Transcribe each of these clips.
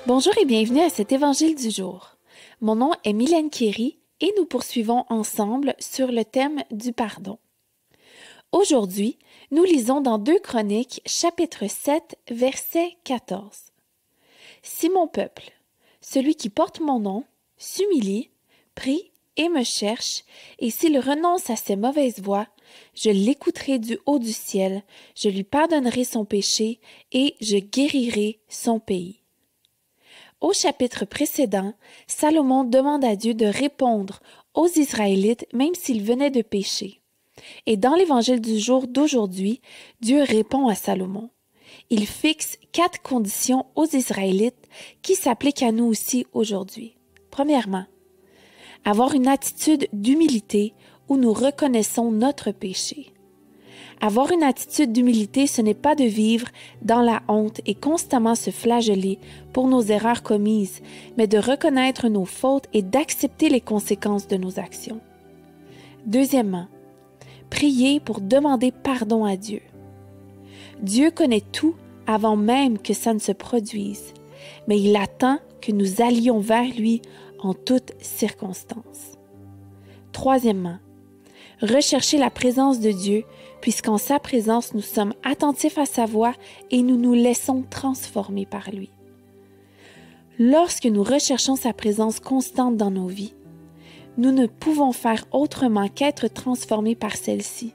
Bonjour et bienvenue à cet évangile du jour. Mon nom est Mylène Kéry et nous poursuivons ensemble sur le thème du pardon. Aujourd'hui, nous lisons dans 2 Chroniques, chapitre 7, verset 14. « Si mon peuple, celui qui porte mon nom, s'humilie, prie et me cherche, et s'il renonce à ses mauvaises voies, je l'écouterai du haut du ciel, je lui pardonnerai son péché et je guérirai son pays. » Au chapitre précédent, Salomon demande à Dieu de répondre aux Israélites même s'ils venaient de pécher. Et dans l'évangile du jour d'aujourd'hui, Dieu répond à Salomon. Il fixe 4 conditions aux Israélites qui s'appliquent à nous aussi aujourd'hui. Premièrement, avoir une attitude d'humilité où nous reconnaissons notre péché. Avoir une attitude d'humilité, ce n'est pas de vivre dans la honte et constamment se flageller pour nos erreurs commises, mais de reconnaître nos fautes et d'accepter les conséquences de nos actions. Deuxièmement, prier pour demander pardon à Dieu. Dieu connaît tout avant même que ça ne se produise, mais il attend que nous allions vers lui en toutes circonstances. Troisièmement, rechercher la présence de Dieu, puisqu'en sa présence, nous sommes attentifs à sa voix et nous nous laissons transformer par lui. Lorsque nous recherchons sa présence constante dans nos vies, nous ne pouvons faire autrement qu'être transformés par celle-ci.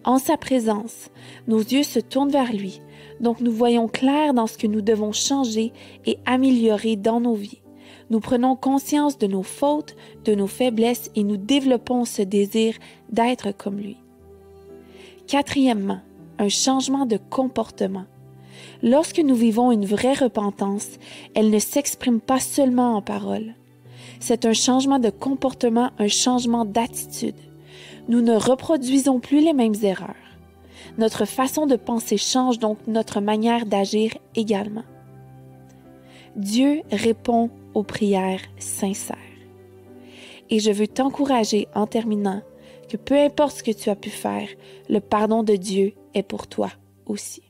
En sa présence, nos yeux se tournent vers lui, donc nous voyons clair dans ce que nous devons changer et améliorer dans nos vies. Nous prenons conscience de nos fautes, de nos faiblesses et nous développons ce désir d'être comme lui. Quatrièmement, un changement de comportement. Lorsque nous vivons une vraie repentance, elle ne s'exprime pas seulement en paroles. C'est un changement de comportement, un changement d'attitude. Nous ne reproduisons plus les mêmes erreurs. Notre façon de penser change donc notre manière d'agir également. Dieu répond aux prières sincères. Et je veux t'encourager en terminant que peu importe ce que tu as pu faire, le pardon de Dieu est pour toi aussi.